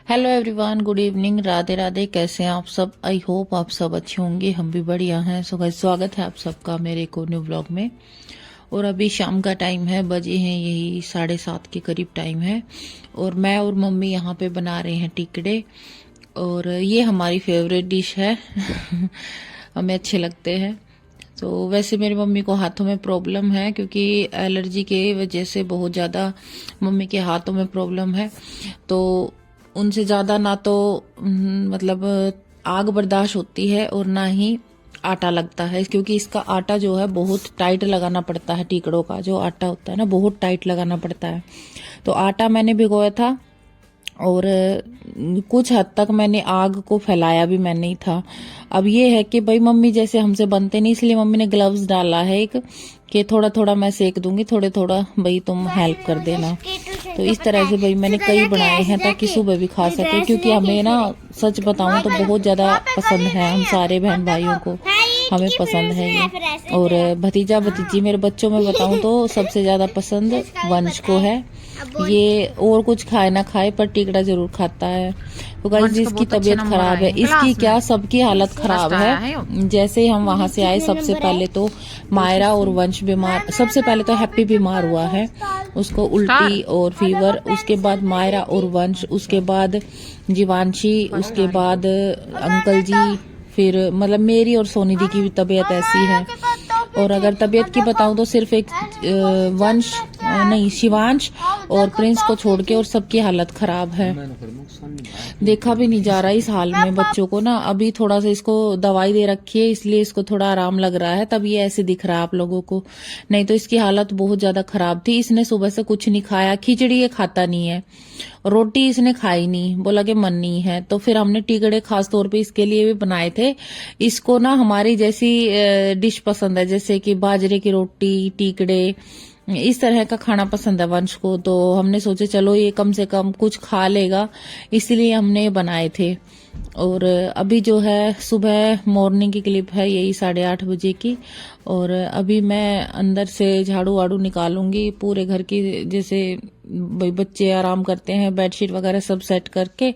Hello everyone, good evening, Radhe Radhe. कैसे हैं आप सब? आई होप आप सब अच्छे होंगे। हम भी बढ़िया हैं। सो गाइस, स्वागत है आप सबका मेरे को न्यू ब्लॉग में। और अभी शाम का टाइम है, बजे हैं यही 7:30 के करीब टाइम है। और मैं और मम्मी यहाँ पे बना रहे हैं टिकड़े। और ये हमारी फेवरेट डिश है हमें अच्छे लगते हैं। तो वैसे मेरी मम्मी को हाथों में प्रॉब्लम है, क्योंकि एलर्जी के वजह से बहुत ज़्यादा मम्मी के हाथों में प्रॉब्लम है। तो उनसे ज़्यादा ना तो मतलब आग बर्दाश्त होती है और ना ही आटा लगता है, क्योंकि इसका आटा जो है बहुत टाइट लगाना पड़ता है। टिकड़ों का जो आटा होता है ना, बहुत टाइट लगाना पड़ता है। तो आटा मैंने भिगोया था और कुछ हद तक मैंने आग को फैलाया भी मैंने ही था। अब ये है कि भाई मम्मी जैसे हमसे बनते नहीं, इसलिए मम्मी ने ग्लव्स डाला है एक, कि थोड़ा थोड़ा मैं सेक दूंगी, थोड़े थोड़ा भाई तुम हेल्प कर देना। तो इस तरह से भाई मैंने कई बनाए हैं ताकि सुबह भी खा सके, क्योंकि हमें ना सच बताऊं तो बहुत ज्यादा पसंद है, हम सारे बहन भाइयों को हमें पसंद है ये। और भतीजा भतीजी मेरे बच्चों में बताऊं तो सबसे ज्यादा पसंद वंश को है। ये और कुछ खाए ना खाए पर टिकड़ा जरूर खाता है। तो गाइस, जिसकी तबीयत खराब है, इसकी क्या सबकी हालत खराब है। जैसे हम वहां से आए सबसे पहले तो मायरा और वंश बीमार, सबसे पहले तो हैप्पी बीमार हुआ है, उसको उल्टी और फीवर, उसके बाद मायरा और वंश, उसके बाद जीवांशी, उसके बाद अंकल जी, फिर मतलब मेरी और सोनी दी की भी तबीयत ऐसी है। और अगर तबीयत की बताऊं तो सिर्फ एक वंश नहीं, शिवांश और प्रिंस को छोड़ के और सबकी हालत खराब है। देखा भी नहीं जा रहा इस हाल में बच्चों को ना। अभी थोड़ा सा इसको दवाई दे रखी है, इसलिए इसको थोड़ा आराम लग रहा है, तब ये ऐसे दिख रहा है आप लोगों को। नहीं तो इसकी हालत बहुत ज्यादा खराब थी। इसने सुबह से कुछ नहीं खाया, खिचड़ी ये खाता नहीं है, रोटी इसने खाई नहीं, बोला कि मन नहीं है। तो फिर हमने टिकड़े खास तौर पे इसके लिए भी बनाए थे। इसको ना हमारी जैसी डिश पसंद है, जैसे कि बाजरे की रोटी, टिकड़े, इस तरह का खाना पसंद है वंश को। तो हमने सोचे चलो ये कम से कम कुछ खा लेगा, इसलिए हमने ये बनाए थे। और अभी जो है सुबह मॉर्निंग की क्लिप है, यही 8:30 बजे की। और अभी मैं अंदर से झाड़ू वाड़ू निकालूंगी पूरे घर की, जैसे भाई बच्चे आराम करते हैं, बेडशीट वगैरह सब सेट करके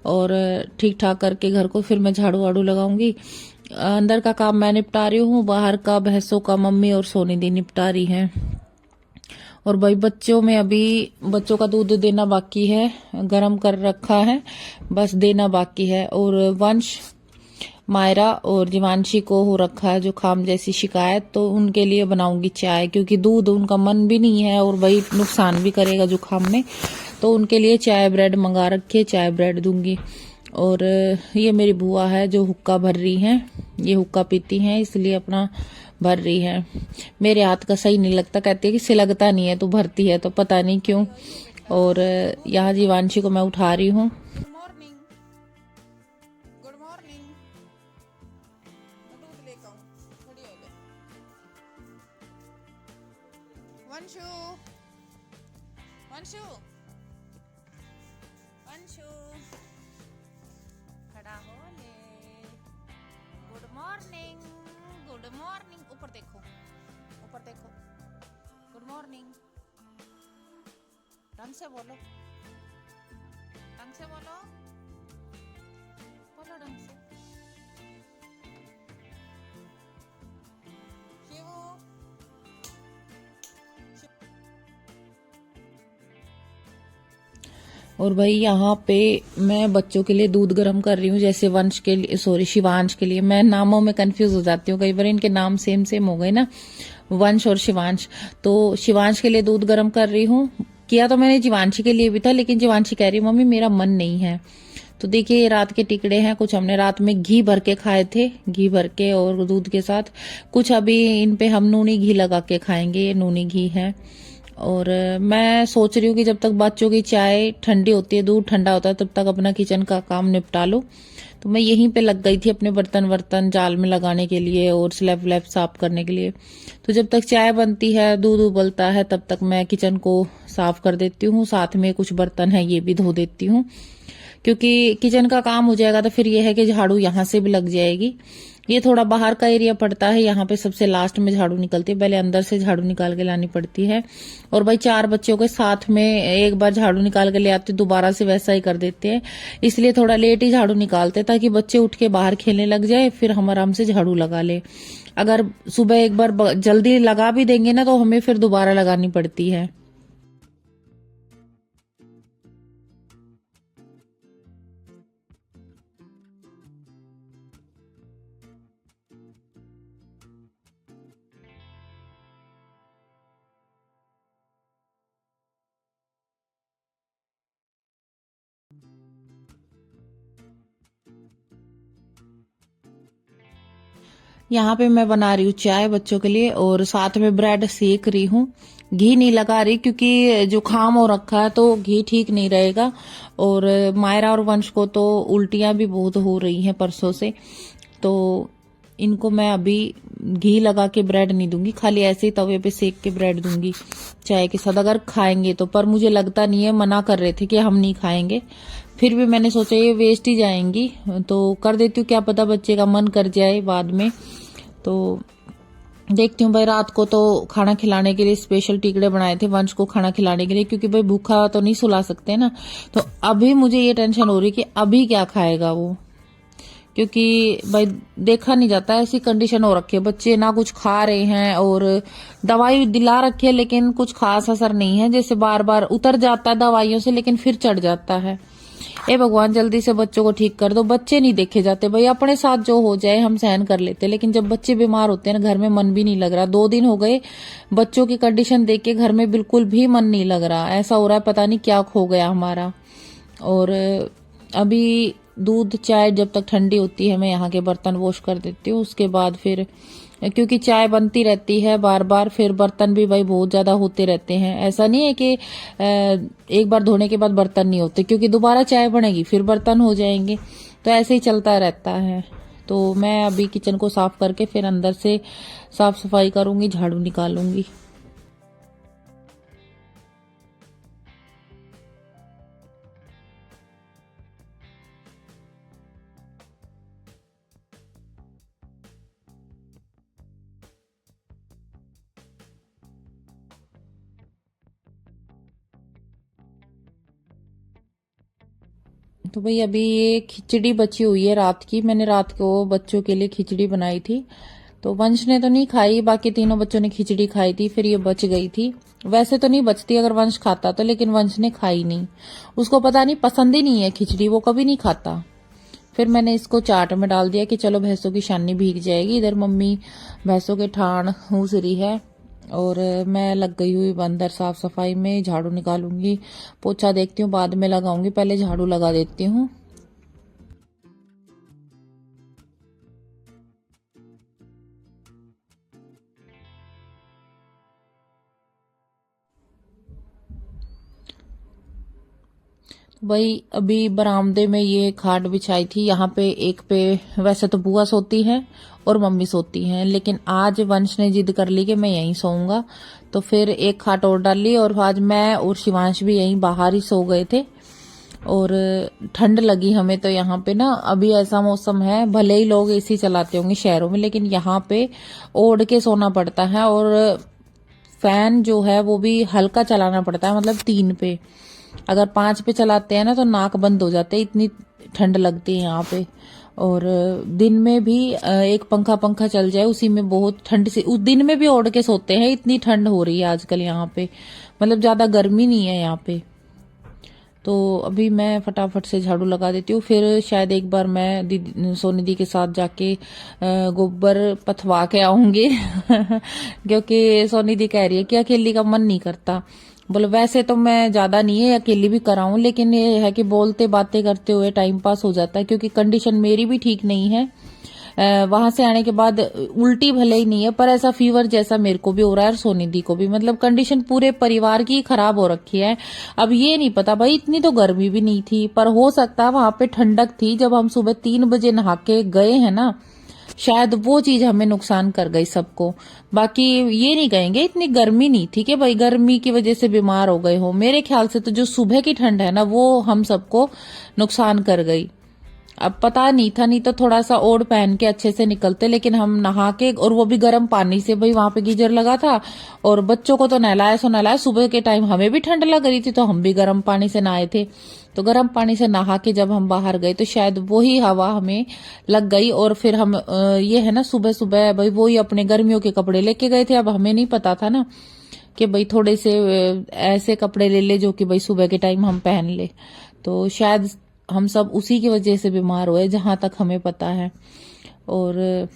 और ठीक ठाक करके घर को फिर मैं झाड़ू वाड़ू लगाऊंगी। अंदर का काम मैं निपटा रही हूँ, बाहर का भैंसों का मम्मी और सोनी दी निपटा रही हैं। और भाई बच्चों में अभी बच्चों का दूध देना बाकी है, गरम कर रखा है, बस देना बाकी है। और वंश, मायरा और जीवांशी को हो रखा है जुकाम जैसी शिकायत, तो उनके लिए बनाऊंगी चाय, क्योंकि दूध उनका मन भी नहीं है और भाई नुकसान भी करेगा जुकाम में। तो उनके लिए चाय ब्रेड मंगा रखी है, चाय ब्रेड दूंगी। और ये मेरी बुआ है जो हुक्का भर रही हैं, ये हुक्का पीती हैं इसलिए अपना भर रही है। मेरे हाथ का सही नहीं लगता, कहती है कि से लगता नहीं है, तो भरती है तो पता नहीं क्यों। और यहाँ जीवांशी को मैं उठा रही हूँ। वंशु, वंशु, वंशु, खड़ा हो ले। Good morning, good morning. ऊपर देखो, ऊपर देखो। Good morning. ढंग से बोलो, ढंग से बोलो, बोलो ढंग से। शिवू, और भाई यहाँ पे मैं बच्चों के लिए दूध गर्म कर रही हूँ, जैसे वंश के लिए, सॉरी शिवांश के लिए। मैं नामों में कंफ्यूज हो जाती हूँ, कई बार इनके नाम सेम सेम हो गए ना, वंश और शिवांश। तो शिवांश के लिए दूध गर्म कर रही हूँ। किया तो मैंने जीवांशी के लिए भी था, लेकिन जीवांशी कह रही मम्मी मेरा मन नहीं है। तो देखिए ये रात के टिकड़े हैं, कुछ हमने रात में घी भर के खाए थे, घी भर के और दूध के साथ। कुछ अभी इन पे हम नूनी घी लगा के खाएंगे, ये नूनी घी है। और मैं सोच रही हूँ कि जब तक बच्चों की चाय ठंडी होती है, दूध ठंडा होता है, तब तक अपना किचन का काम निपटा लो। तो मैं यहीं पे लग गई थी अपने बर्तन वर्तन जाल में लगाने के लिए और स्लैब व्लैब साफ करने के लिए। तो जब तक चाय बनती है, दूध उबलता है, तब तक मैं किचन को साफ कर देती हूँ। साथ में कुछ बर्तन है ये भी धो देती हूँ, क्योंकि किचन का काम हो जाएगा तो फिर ये है कि झाड़ू यहाँ से भी लग जाएगी। ये थोड़ा बाहर का एरिया पड़ता है, यहाँ पे सबसे लास्ट में झाड़ू निकलती है, पहले अंदर से झाड़ू निकाल के लानी पड़ती है। और भाई 4 बच्चों के साथ में एक बार झाड़ू निकाल के ले आते, दोबारा से वैसा ही कर देते हैं, इसलिए थोड़ा लेट ही झाड़ू निकालते हैं ताकि बच्चे उठ के बाहर खेलने लग जाए, फिर हम आराम से झाड़ू लगा ले। अगर सुबह एक बार जल्दी लगा भी देंगे ना तो हमें फिर दोबारा लगानी पड़ती है। यहाँ पे मैं बना रही हूँ चाय बच्चों के लिए और साथ में ब्रेड सेक रही हूँ। घी नहीं लगा रही क्योंकि जुकाम हो रखा है तो घी ठीक नहीं रहेगा। और मायरा और वंश को तो उल्टियां भी बहुत हो रही हैं परसों से, तो इनको मैं अभी घी लगा के ब्रेड नहीं दूंगी, खाली ऐसे ही तवे पे सेक के ब्रेड दूंगी चाय के साथ, अगर खाएंगे तो। पर मुझे लगता नहीं है, मना कर रहे थे कि हम नहीं खाएंगे, फिर भी मैंने सोचा ये वेस्ट ही जाएंगी तो कर देती हूँ, क्या पता बच्चे का मन कर जाए बाद में। तो देखती हूँ भाई, रात को तो खाना खिलाने के लिए स्पेशल टिकड़े बनाए थे वंश को खाना खिलाने के लिए, क्योंकि भाई भूखा तो नहीं सुला सकते ना। तो अभी मुझे ये टेंशन हो रही कि अभी क्या खाएगा वो, क्योंकि भाई देखा नहीं जाता, ऐसी कंडीशन हो रखी है, बच्चे ना कुछ खा रहे हैं और दवाई दिला रखी है लेकिन कुछ खास असर नहीं है, जैसे बार बार उतर जाता है दवाइयों से लेकिन फिर चढ़ जाता है। ए भगवान जल्दी से बच्चों को ठीक कर दो। बच्चे नहीं देखे जाते भाई, अपने साथ जो हो जाए हम सहन कर लेते, लेकिन जब बच्चे बीमार होते हैं ना, घर में मन भी नहीं लग रहा। 2 दिन हो गए बच्चों की कंडीशन देख के घर में बिल्कुल भी मन नहीं लग रहा, ऐसा हो रहा है पता नहीं क्या खो गया हमारा। और अभी दूध चाय जब तक ठंडी होती है मैं यहाँ के बर्तन वॉश कर देती हूँ, उसके बाद फिर क्योंकि चाय बनती रहती है बार बार, फिर बर्तन भी भाई बहुत ज्यादा होते रहते हैं। ऐसा नहीं है कि एक बार धोने के बाद बर्तन नहीं होते, क्योंकि दोबारा चाय बनेगी फिर बर्तन हो जाएंगे, तो ऐसे ही चलता रहता है। तो मैं अभी किचन को साफ करके फिर अंदर से साफ सफाई करूंगी, झाड़ू निकालूंगी। तो भाई अभी ये खिचड़ी बची हुई है रात की, मैंने रात को बच्चों के लिए खिचड़ी बनाई थी, तो वंश ने तो नहीं खाई, बाकी तीनों बच्चों ने खिचड़ी खाई थी, फिर ये बच गई थी। वैसे तो नहीं बचती अगर वंश खाता तो, लेकिन वंश ने खाई नहीं, उसको पता नहीं पसंद ही नहीं है खिचड़ी, वो कभी नहीं खाता। फिर मैंने इसको चाट में डाल दिया कि चलो भैंसों की शानी भीग जाएगी। इधर मम्मी भैंसों के ठाण हूस रही है और मैं लग गई हुई अंदर साफ सफाई में, झाड़ू निकालूंगी, पोछा देखती हूँ बाद में लगाऊंगी, पहले झाड़ू लगा देती हूँ। भाई अभी बरामदे में ये खाट बिछाई थी, यहाँ पे एक पे वैसे तो बुआ सोती है और मम्मी सोती हैं, लेकिन आज वंश ने जिद कर ली कि मैं यहीं सोऊंगा, तो फिर एक खाट और डाल ली और आज मैं और शिवांश भी यहीं बाहर ही सो गए थे। और ठंड लगी हमें तो यहाँ पे ना, अभी ऐसा मौसम है, भले ही लोग एसी चलाते होंगे शहरों में, लेकिन यहाँ पे ओढ़ के सोना पड़ता है और फैन जो है वो भी हल्का चलाना पड़ता है, मतलब 3 पे, अगर 5 पे चलाते हैं ना तो नाक बंद हो जाते हैं, इतनी ठंड लगती है यहाँ पे। और दिन में भी एक पंखा चल जाए उसी में बहुत ठंड से, उस दिन में भी ओढ़ के सोते हैं, इतनी ठंड हो रही है आजकल यहाँ पे, मतलब ज्यादा गर्मी नहीं है यहाँ पे। तो अभी मैं फटाफट से झाड़ू लगा देती हूँ, फिर शायद एक बार मैं सोनी दी के साथ जाके गोबर पथवा के आऊंगी क्योंकि सोनी दी कह रही है कि अकेली का मन नहीं करता। बोले वैसे तो मैं ज्यादा नहीं है अकेली भी कराऊं, लेकिन ये है कि बोलते बातें करते हुए टाइम पास हो जाता है, क्योंकि कंडीशन मेरी भी ठीक नहीं है। वहां से आने के बाद उल्टी भले ही नहीं है पर ऐसा फीवर जैसा मेरे को भी हो रहा है और सोनी दी को भी, मतलब कंडीशन पूरे परिवार की खराब हो रखी है। अब ये नहीं पता भाई, इतनी तो गर्मी भी नहीं थी, पर हो सकता है वहां पे ठंडक थी, जब हम सुबह 3 बजे नहा के गए हैं ना, शायद वो चीज हमें नुकसान कर गई सबको। बाकी ये नहीं कहेंगे इतनी गर्मी नहीं थी कि भाई गर्मी की वजह से बीमार हो गए हो, मेरे ख्याल से तो जो सुबह की ठंड है ना वो हम सबको नुकसान कर गई। अब पता नहीं था, नहीं तो थोड़ा सा ओढ़ पहन के अच्छे से निकलते, लेकिन हम नहा के, और वो भी गर्म पानी से, भाई वहां पे गीजर लगा था और बच्चों को तो नहलाया सो नहलाया। सुबह के टाइम हमें भी ठंड लग रही थी तो हम भी गर्म पानी से नहाए थे। तो गर्म पानी से नहा के जब हम बाहर गए तो शायद वही हवा हमें लग गई, और फिर हम ये है ना, सुबह सुबह भाई वही अपने गर्मियों के कपड़े लेके गए थे। अब हमें नहीं पता था ना कि भाई थोड़े से ऐसे कपड़े ले ले जो कि भाई सुबह के टाइम हम पहन ले, तो शायद हम सब उसी की वजह से बीमार हुए, जहां तक हमें पता है। और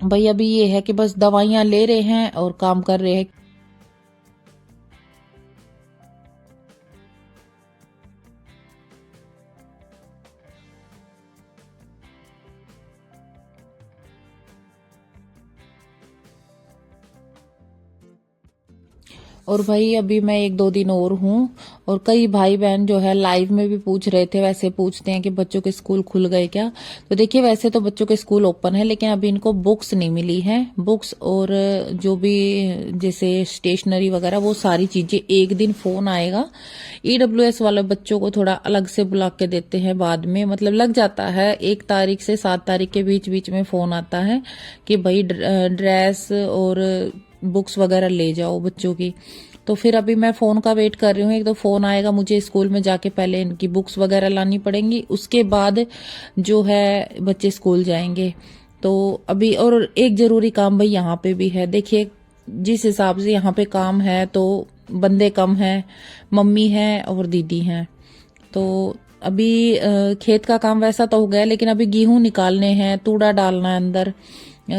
भाई अभी ये है कि बस दवाइयां ले रहे हैं और काम कर रहे हैं। और भाई अभी मैं 1-2 दिन और हूँ, और कई भाई बहन जो है लाइव में भी पूछ रहे थे, वैसे पूछते हैं कि बच्चों के स्कूल खुल गए क्या। तो देखिए वैसे तो बच्चों के स्कूल ओपन है, लेकिन अभी इनको बुक्स नहीं मिली है। बुक्स और जो भी जैसे स्टेशनरी वगैरह वो सारी चीजें एक दिन फोन आएगा। ईडब्ल्यूएस वाले बच्चों को थोड़ा अलग से बुला के देते हैं बाद में, मतलब लग जाता है 1 तारीख से 7 तारीख के बीच बीच में फोन आता है कि भाई ड्रेस और बुक्स वगैरह ले जाओ बच्चों की। तो फिर अभी मैं फोन का वेट कर रही हूँ। एक तो फोन आएगा, मुझे स्कूल में जाके पहले इनकी बुक्स वगैरह लानी पड़ेंगी, उसके बाद जो है बच्चे स्कूल जाएंगे। तो अभी और एक जरूरी काम भाई यहाँ पे भी है। देखिए जिस हिसाब से यहाँ पे काम है तो बंदे कम हैं, मम्मी है और दीदी हैं। तो अभी खेत का काम वैसा तो हो गया, लेकिन अभी गेहूं निकालने हैं, तूड़ा डालना है अंदर,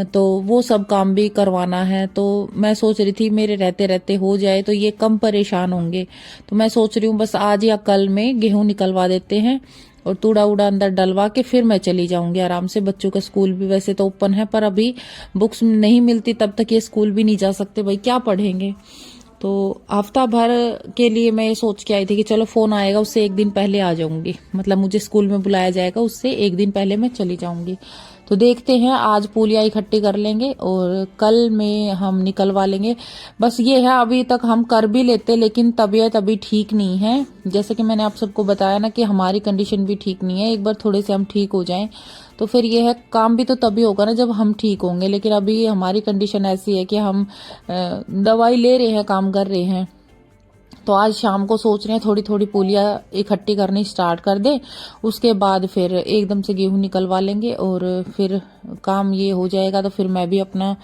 तो वो सब काम भी करवाना है। तो मैं सोच रही थी मेरे रहते रहते हो जाए तो ये कम परेशान होंगे। तो मैं सोच रही हूँ बस आज या कल में गेहूं निकलवा देते हैं और तूड़ा उड़ा अंदर डलवा के फिर मैं चली जाऊंगी आराम से। बच्चों का स्कूल भी वैसे तो ओपन है, पर अभी बुक्स नहीं मिलती तब तक ये स्कूल भी नहीं जा सकते, भाई क्या पढ़ेंगे। तो हफ्ता भर के लिए मैं ये सोच के आई थी कि चलो फोन आएगा उससे 1 दिन पहले आ जाऊंगी, मतलब मुझे स्कूल में बुलाया जाएगा उससे 1 दिन पहले मैं चली जाऊंगी। तो देखते हैं, आज पूलियाँ इकट्ठी कर लेंगे और कल में हम निकलवा लेंगे। बस ये है अभी तक हम कर भी लेते, लेकिन तबीयत अभी ठीक नहीं है। जैसे कि मैंने आप सबको बताया ना कि हमारी कंडीशन भी ठीक नहीं है। एक बार थोड़े से हम ठीक हो जाएं तो फिर ये है, काम भी तो तभी होगा ना जब हम ठीक होंगे। लेकिन अभी हमारी कंडीशन ऐसी है कि हम दवाई ले रहे हैं, काम कर रहे हैं। तो आज शाम को सोच रहे हैं थोड़ी थोड़ी पूलियाँ इकट्ठी करनी स्टार्ट कर दे, उसके बाद फिर एकदम से गेहूं निकलवा लेंगे और फिर काम ये हो जाएगा। तो फिर मैं भी अपना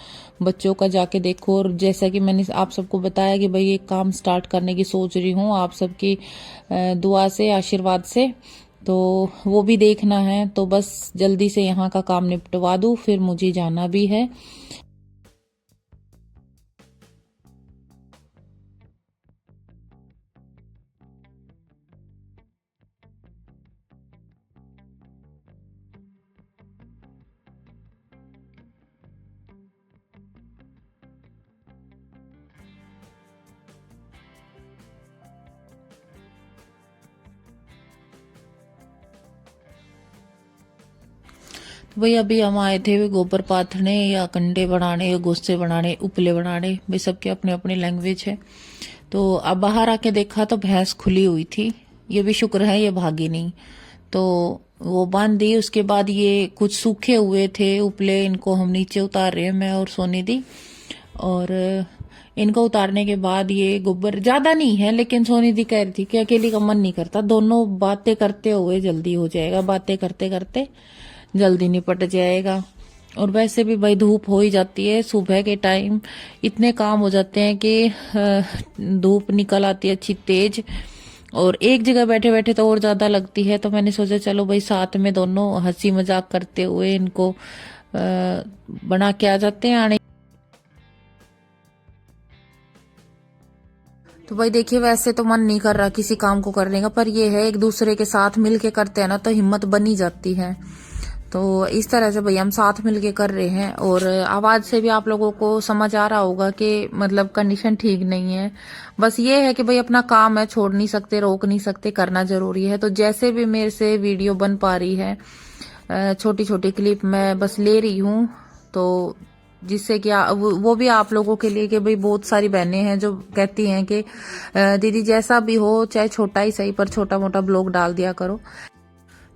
बच्चों का जाके देखो, और जैसा कि मैंने आप सबको बताया कि भाई एक काम स्टार्ट करने की सोच रही हूँ आप सबकी दुआ से, आशीर्वाद से। तो वो भी देखना है, तो बस जल्दी से यहाँ का काम निपटवा दूं, फिर मुझे जाना भी है। तो भाई अभी हम आए थे वे गोबर पाथने या कंडे बनाने या गोस्ते बनाने, उपले बनाने, भाई सबके अपने अपने लैंग्वेज है। तो अब बाहर आके देखा तो भैंस खुली हुई थी। ये भी शुक्र है ये भागी नहीं, तो वो बांध दी। उसके बाद ये कुछ सूखे हुए थे उपले, इनको हम नीचे उतार रहे हैं, मैं और सोनी दी। और इनको उतारने के बाद ये गोबर ज्यादा नहीं है, लेकिन सोनी दी कह रही थी कि अकेली का मन नहीं करता, दोनों बातें करते हुए जल्दी हो जाएगा, बातें करते करते जल्दी निपट जाएगा। और वैसे भी भाई धूप हो ही जाती है सुबह के टाइम, इतने काम हो जाते हैं कि धूप निकल आती है अच्छी तेज, और एक जगह बैठे बैठे तो और ज्यादा लगती है। तो मैंने सोचा चलो भाई साथ में दोनों हंसी मजाक करते हुए इनको बना के आ जाते हैं आने। तो भाई देखिए वैसे तो मन नहीं कर रहा किसी काम को करने का, पर ये है एक दूसरे के साथ मिलके करते हैं ना तो हिम्मत बनी जाती है। तो इस तरह से भाई हम साथ मिलके कर रहे हैं। और आवाज से भी आप लोगों को समझ आ रहा होगा कि मतलब कंडीशन ठीक नहीं है। बस ये है कि भाई अपना काम है, छोड़ नहीं सकते, रोक नहीं सकते, करना जरूरी है। तो जैसे भी मेरे से वीडियो बन पा रही है, छोटी छोटी क्लिप मैं बस ले रही हूँ, तो जिससे कि वो भी आप लोगों के लिए कि भाई बहुत सारी बहनें हैं जो कहती हैं कि दीदी जैसा भी हो चाहे छोटा ही सही पर छोटा मोटा ब्लॉग डाल दिया करो।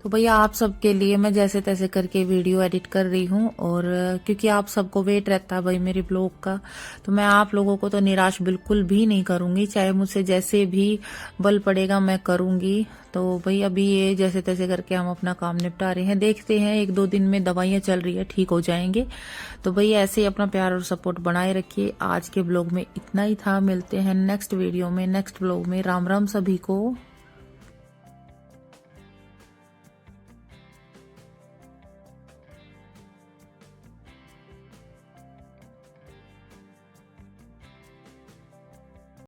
तो भैया आप सबके लिए मैं जैसे तैसे करके वीडियो एडिट कर रही हूँ, और क्योंकि आप सबको वेट रहता है भाई मेरे ब्लॉग का, तो मैं आप लोगों को तो निराश बिल्कुल भी नहीं करूंगी, चाहे मुझसे जैसे भी बल पड़ेगा मैं करूंगी। तो भाई अभी ये जैसे तैसे करके हम अपना काम निपटा रहे हैं, देखते हैं 1-2 दिन में दवाइयाँ चल रही है ठीक हो जाएंगे। तो भाई ऐसे ही अपना प्यार और सपोर्ट बनाए रखिए। आज के ब्लॉग में इतना ही था, मिलते हैं नेक्स्ट वीडियो में नेक्स्ट ब्लॉग में। राम राम सभी को।